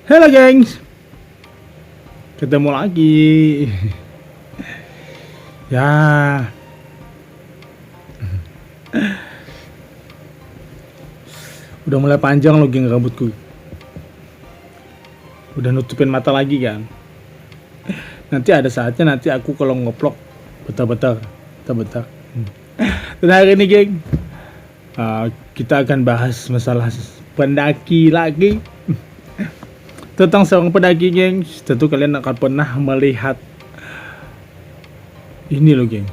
Halo gengs, ketemu lagi. Ya, udah mulai panjang loh geng rambutku. Udah nutupin mata lagi kan. Nanti ada saatnya nanti aku kalau ngeplok bentar-bentar. Dan hari ini geng, kita akan bahas masalah pendaki lagi. Tentang seorang pendaki geng. Tentu kalian akan pernah melihat ini loh geng,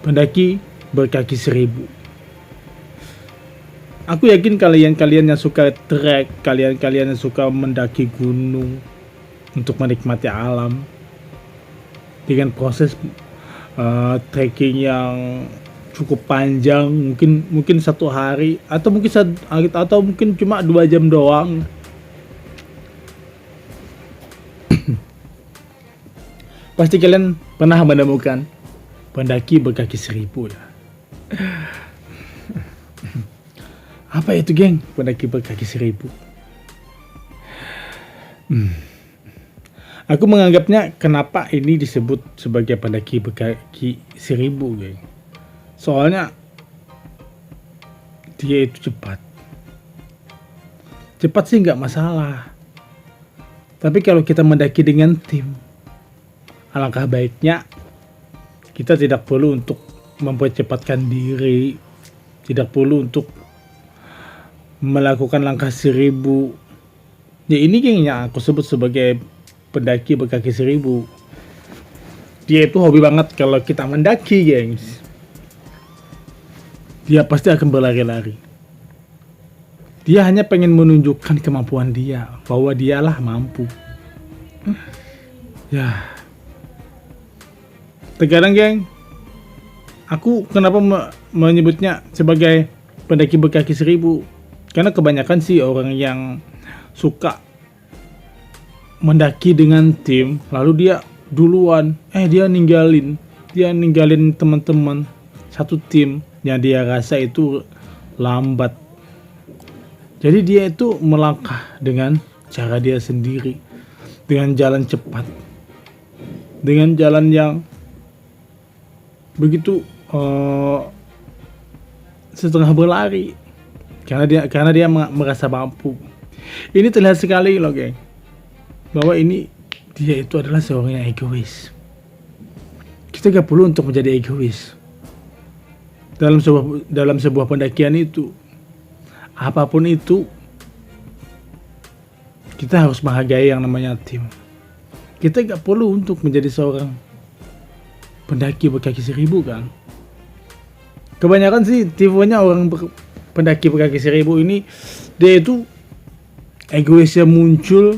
pendaki berkaki 1000. Aku yakin kalian yang suka trek, kalian yang suka mendaki gunung untuk menikmati alam dengan proses trekking yang cukup panjang, mungkin 1 hari atau mungkin cuma 2 jam doang. Pasti kalian pernah menemukan pendaki berkaki 1000 ya. Apa itu geng, pendaki berkaki 1000? Aku menganggapnya kenapa ini disebut sebagai pendaki berkaki 1000 geng. Soalnya dia itu cepat. Cepat sih nggak masalah. Tapi kalau kita mendaki dengan tim, alangkah baiknya kita tidak perlu untuk mempercepatkan diri, tidak perlu untuk melakukan langkah 1000. Ya ini gengnya aku sebut sebagai pendaki berkaki 1000. Dia itu hobi banget kalau kita mendaki gengs. Dia pasti akan berlari-lari. Dia hanya pengen menunjukkan kemampuan dia, bahwa dialah mampu. Ya, terkadang geng, aku kenapa menyebutnya sebagai pendaki berkaki 1000? Karena kebanyakan sih orang yang suka mendaki dengan tim, lalu dia duluan, dia ninggalin teman-teman satu tim yang dia rasa itu lambat. Jadi dia itu melangkah dengan cara dia sendiri, dengan jalan cepat, dengan jalan yang begitu setengah berlari. Karena dia merasa mampu. Ini terlihat sekali loh geng, bahwa dia itu adalah seorang yang egois. Kita gak perlu untuk menjadi egois dalam sebuah pendakian itu. Apapun itu, kita harus menghargai yang namanya tim. Kita gak perlu untuk menjadi seorang pendaki berkaki 1000 kan. Kebanyakan sih tipenya orang pendaki berkaki 1000 ini, dia itu egoisnya muncul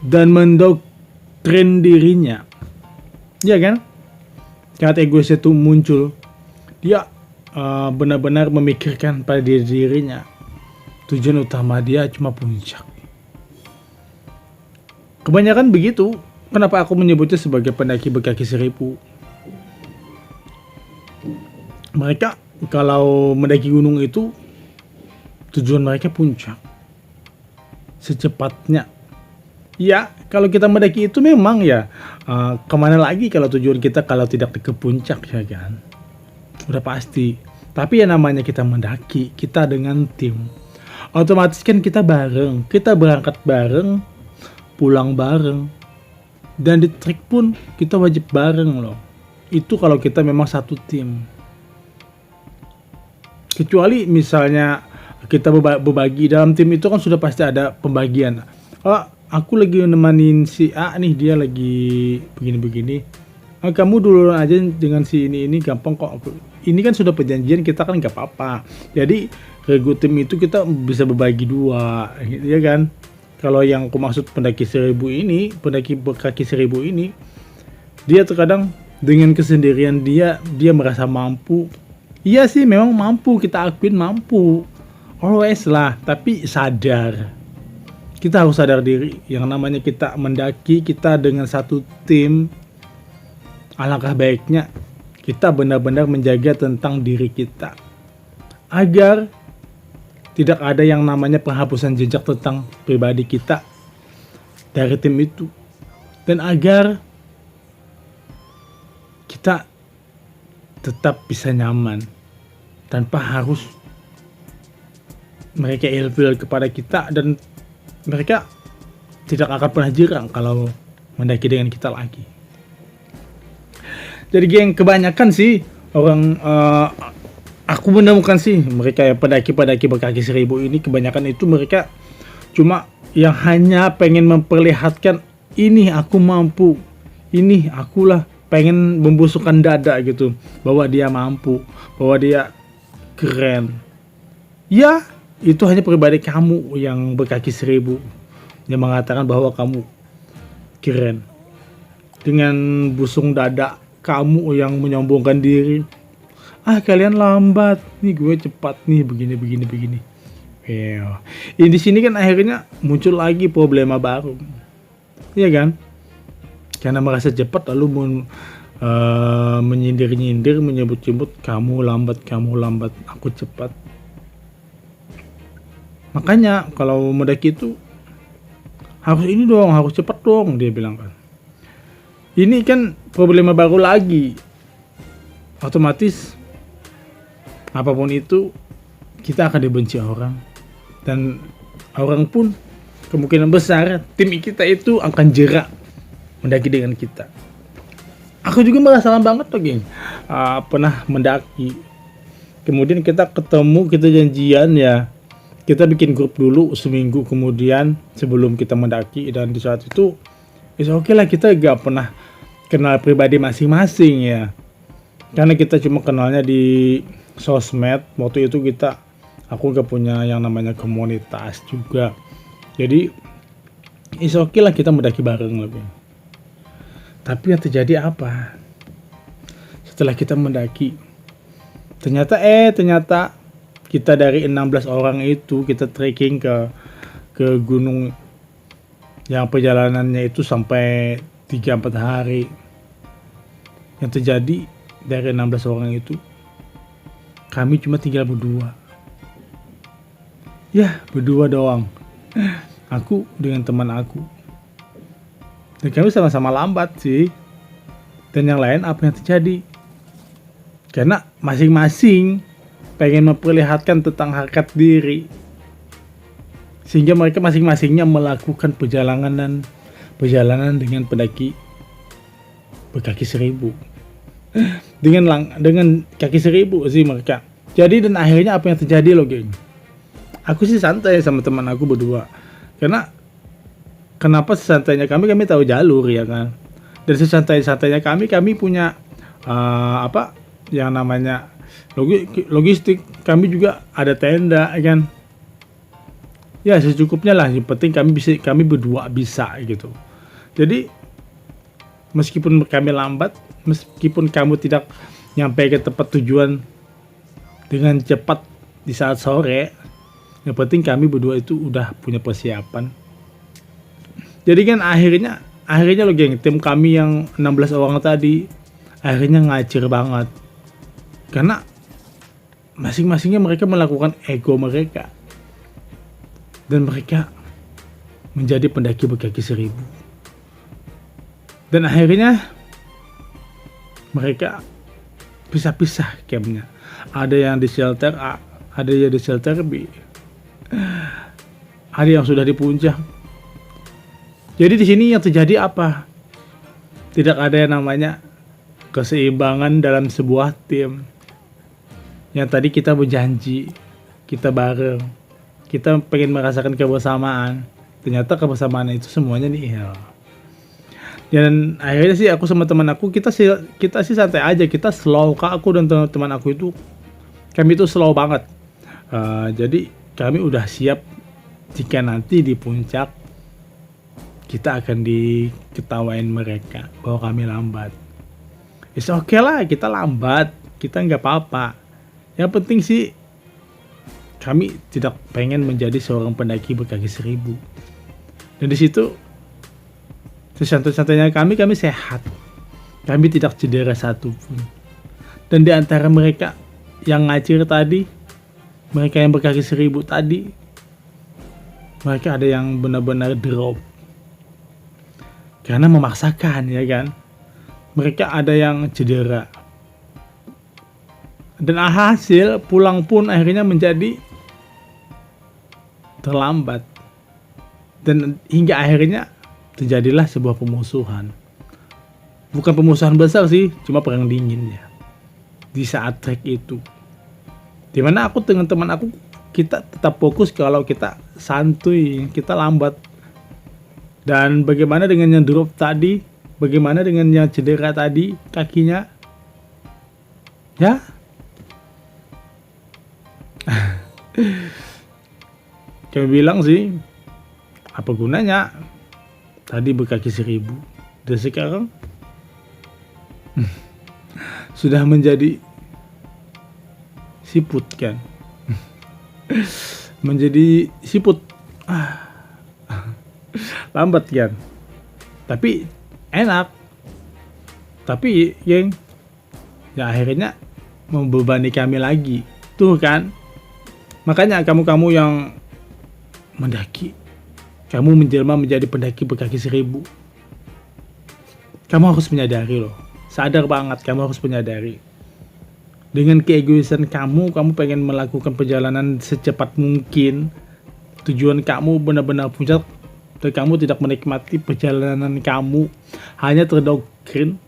dan mendoktrin dirinya, ya kan? Saat egoisnya itu muncul, dia benar-benar memikirkan pada dirinya. Tujuan utama dia cuma puncak. Kebanyakan begitu. Kenapa aku menyebutnya sebagai pendaki berkaki 1000? Mereka kalau mendaki gunung itu tujuan mereka puncak secepatnya. Ya, kalau kita mendaki itu memang ya kemana lagi kalau tujuan kita kalau tidak ke puncak, ya kan? Udah pasti. Tapi ya namanya kita mendaki, kita dengan tim, otomatis kan kita bareng, kita berangkat bareng, pulang bareng, dan di trek pun kita wajib bareng loh. Itu kalau kita memang satu tim. Kecuali misalnya kita berbagi dalam tim, itu kan sudah pasti ada pembagian. Aku lagi nemenin si A nih, dia lagi begini-begini. Kamu duluan aja dengan si ini gampang kok. Ini kan sudah perjanjian kita kan nggak apa-apa. Jadi regu tim itu kita bisa berbagi 2, ya kan? Kalau yang aku maksud pendaki 1000 ini, pendaki berkaki 1000 ini, dia terkadang dengan kesendirian dia merasa mampu. Iya sih memang mampu, kita akuin mampu, always lah, tapi sadar. Kita harus sadar diri, yang namanya kita mendaki, kita dengan satu tim, alangkah baiknya kita benar-benar menjaga tentang diri kita, agar tidak ada yang namanya penghapusan jejak tentang pribadi kita dari tim itu. Dan agar kita tetap bisa nyaman tanpa harus mereka ilfil kepada kita, dan mereka tidak akan pernah jirang kalau mendaki dengan kita lagi. Jadi geng, kebanyakan sih orang aku menemukan sih mereka yang pendaki-pendaki berkaki 1000 ini, kebanyakan itu mereka cuma yang hanya pengen memperlihatkan, ini aku mampu, ini akulah, pengen membusukkan dada gitu bahwa dia mampu, bahwa dia keren. Ya, itu hanya pribadi kamu yang berkaki 1000 yang mengatakan bahwa kamu keren. Dengan busung dada kamu yang menyombongkan diri, kalian lambat, nih gue cepat nih, begini. Di sini kan akhirnya muncul lagi problema baru, iya kan? Karena merasa cepat lalu menyindir-nyindir, menyebut-nyebut, kamu lambat, aku cepat. Makanya kalau mendaki itu harus ini dong, harus cepat dong, dia bilang kan. Ini kan problema baru lagi. Otomatis apapun itu kita akan dibenci orang, dan orang pun kemungkinan besar tim kita itu akan jerak mendaki dengan kita. Aku juga merasakan banget tuh geng, pernah mendaki, kemudian kita ketemu, kita janjian ya, kita bikin grup dulu seminggu kemudian sebelum kita mendaki, dan di saat itu oke lah, kita gak pernah kenal pribadi masing-masing ya, karena kita cuma kenalnya di sosmed. Waktu itu aku gak punya yang namanya komunitas juga, jadi oke lah kita mendaki bareng lebih. Tapi yang terjadi apa? Setelah kita mendaki, ternyata kita dari 16 orang itu kita trekking ke gunung yang perjalanannya itu sampai 3-4 hari. Yang terjadi dari 16 orang itu, kami cuma tinggal berdua. Ya, berdua doang. Aku dengan teman aku. Dan kami sama-sama lambat sih. Dan yang lain apa yang terjadi? Karena masing-masing pengen memperlihatkan tentang harkat diri, sehingga mereka masing-masingnya melakukan perjalanan dengan pendaki berkaki 1000 dengan kaki 1000 sih mereka. Jadi dan akhirnya apa yang terjadi loh geng, aku sih santai sama teman aku berdua. Karena kenapa sesantainya kami tahu jalur ya kan, dan sesantai-santainya kami punya yang namanya logistik. Kami juga ada tenda kan, ya secukupnya lah, yang penting kami berdua bisa gitu. Jadi meskipun kami lambat, meskipun kamu tidak nyampe ke tempat tujuan dengan cepat di saat sore, yang penting kami berdua itu udah punya persiapan. Jadi kan akhirnya lo geng, tim kami yang 16 orang tadi akhirnya ngacir banget, karena masing-masingnya mereka melakukan ego mereka, dan mereka menjadi pendaki berkaki 1000. Dan akhirnya mereka pisah-pisah campnya. Ada yang di shelter A, ada yang di shelter B, ada yang sudah di puncak. Jadi di sini yang terjadi apa? Tidak ada yang namanya keseimbangan dalam sebuah tim. Yang tadi kita berjanji, kita bareng, kita pengen merasakan kebersamaan. Ternyata kebersamaan itu semuanya nihil. Dan akhirnya sih aku sama teman aku, kita sih santai aja, kita slow. Aku dan teman aku itu, kami itu slow banget. Jadi kami udah siap jika nanti di puncak kita akan diketawain mereka bahwa kami lambat. Oke lah, kita lambat, kita nggak apa-apa. Yang penting sih kami tidak pengen menjadi seorang pendaki berkaki 1000. Dan di situ sesantai-santainya kami sehat. Kami tidak cedera satupun. Dan di antara mereka yang ngacir tadi, Mereka yang berkaki 1000 tadi, mereka ada yang benar-benar drop karena memaksakan, ya kan. Mereka ada yang cedera, dan hasil pulang pun akhirnya menjadi terlambat, dan hingga akhirnya terjadilah sebuah pemusuhan. Bukan pemusuhan besar sih, cuma perang dingin ya di saat trek itu, dimana aku dengan teman aku, kita tetap fokus kalau kita santuy, kita lambat. Dan bagaimana dengan yang drop tadi, bagaimana dengan yang cedera tadi kakinya, ya. Kami bilang sih, apa gunanya tadi berkaki 1000, dan sekarang sudah menjadi siput kan. Menjadi siput, lambat kan, tapi enak. Tapi geng, ya akhirnya membebani kami lagi tuh kan. Makanya kamu yang mendaki, kamu menjelma menjadi pendaki berkaki 1000, kamu harus menyadari loh, sadar banget, kamu harus menyadari. Dengan keegoisan kamu pengen melakukan perjalanan secepat mungkin, tujuan kamu benar-benar puncak, dan kamu tidak menikmati perjalanan kamu, hanya terdoktrin,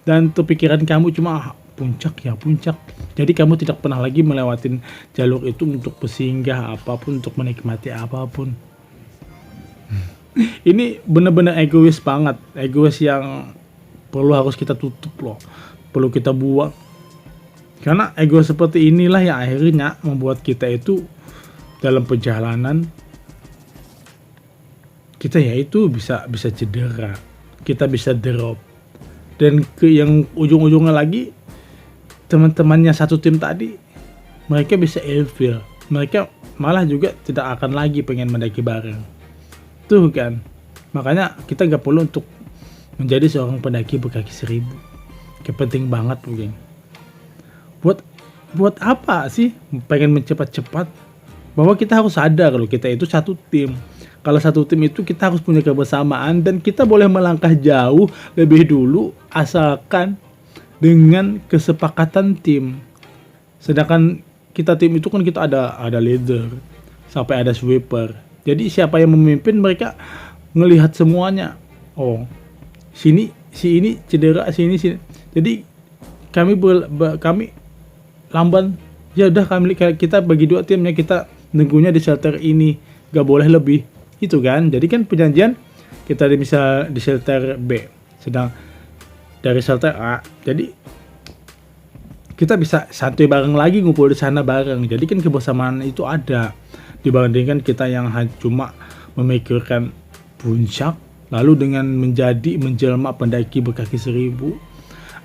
dan pikiran kamu cuma puncak ya puncak. Jadi kamu tidak pernah lagi melewatin jalur itu untuk bersinggah apapun, untuk menikmati apapun. Ini benar-benar egois banget, egois yang harus kita tutup loh, perlu kita buang. Karena ego seperti inilah yang akhirnya membuat kita itu dalam perjalanan kita yaitu bisa cedera, kita bisa drop. Dan yang ujung-ujungnya lagi, teman-temannya satu tim tadi, mereka bisa ilfeel, mereka malah juga tidak akan lagi pengen mendaki bareng tuh kan. Makanya kita gak perlu untuk menjadi seorang pendaki berkaki 1000. Penting banget mungkin. Buat apa sih pengen mencepat-cepat? Bahwa kita harus sadar kalau kita itu satu tim. Kalau satu tim itu kita harus punya kebersamaan, dan kita boleh melangkah jauh lebih dulu asalkan dengan kesepakatan tim. Sedangkan kita tim itu kan kita ada leader, sampai ada sweeper. Jadi siapa yang memimpin, mereka ngelihat semuanya. Oh, si ini cedera, sini. Jadi kami lamban, ya udah kita bagi 2 timnya, kita nunggunya di shelter ini, gak boleh lebih, itu kan. Jadi kan perjanjian kita bisa di shelter B, sedang dari shelter A, jadi kita bisa santai bareng lagi, ngumpul di sana bareng. Jadi kan kebersamaan itu ada, dibandingkan kita yang cuma memikirkan puncak, lalu dengan menjelma pendaki berkaki 1000,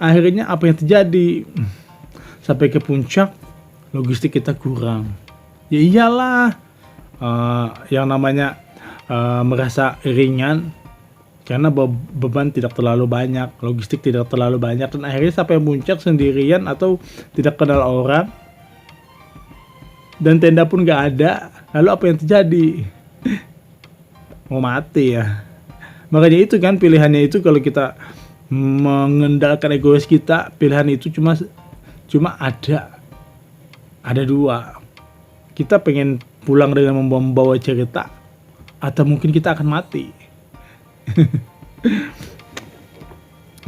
akhirnya apa yang terjadi? Sampai ke puncak, logistik kita kurang. Ya iyalah, yang namanya merasa ringan karena beban tidak terlalu banyak, logistik tidak terlalu banyak, dan akhirnya sampai puncak sendirian atau tidak kenal orang, dan tenda pun gak ada. Lalu apa yang terjadi? Mau mati ya. Makanya itu kan pilihannya itu, kalau kita mengendalikan egois kita, pilihan itu cuma ada 2. Kita pengen pulang dengan membawa cerita, atau mungkin kita akan mati.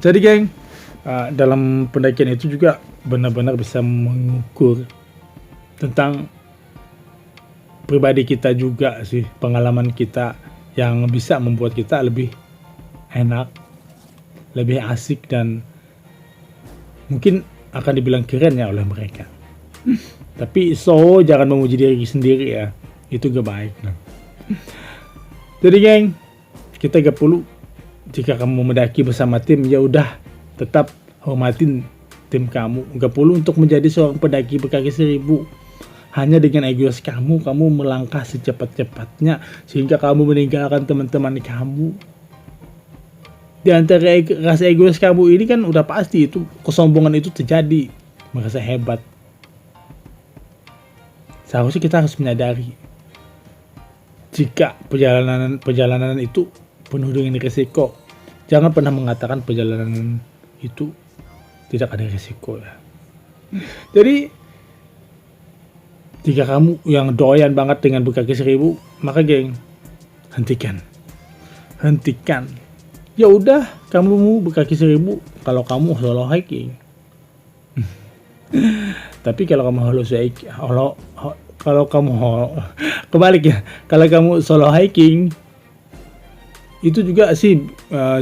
Jadi geng, dalam pendakian itu juga benar-benar bisa mengukur tentang pribadi kita juga sih, pengalaman kita yang bisa membuat kita lebih enak, lebih asik, dan mungkin akan dibilang keren ya oleh mereka. Tapi jangan memuji diri sendiri ya, itu gak baik. Jadi geng, kita gak perlu, jika kamu mendaki bersama tim, ya udah tetap hormatin tim kamu. Gak perlu untuk menjadi seorang pendaki berkaki 1000. Hanya dengan egois kamu melangkah secepat-cepatnya sehingga kamu meninggalkan teman-teman kamu. Di antara rasa egois kamu ini kan udah pasti itu kesombongan itu terjadi, merasa hebat. seharusnya kita harus menyadari jika perjalanan itu penuh dengan risiko. Jangan pernah mengatakan perjalanan itu tidak ada risiko ya. Jadi jika kamu yang doyan banget dengan berkaki 1000, maka geng, hentikan. Ya udah, kamu mau berkaki 1000 kalau kamu solo hiking. Tapi kalau kamu kebalik ya, kalau kamu solo hiking itu juga sih,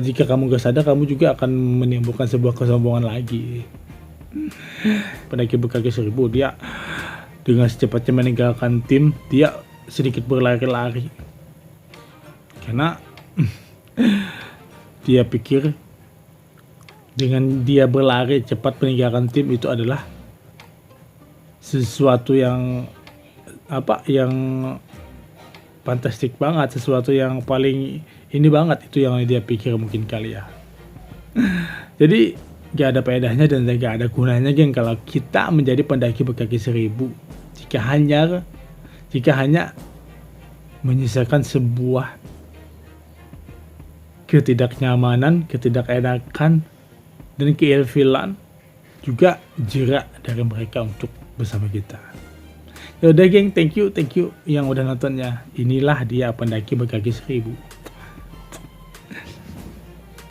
jika kamu gak sadar, kamu juga akan menimbulkan sebuah kesombongan lagi. Pendaki berkaki 1000, dia dengan secepatnya meninggalkan tim, dia sedikit berlari-lari karena dia pikir dengan dia berlari cepat meninggalkan tim itu adalah sesuatu yang fantastik banget, sesuatu yang paling ini banget, itu yang dia pikir mungkin kali ya. Jadi gak ada faedahnya dan gak ada gunanya geng kalau kita menjadi pendaki berkaki 1000 jika hanya menyisakan sebuah ketidaknyamanan, ketidakenakan, dan keilfilan, juga jerak dari mereka untuk bersama kita. Ya udah geng, thank you yang udah nontonnya. Inilah dia pendaki berkaki 1000.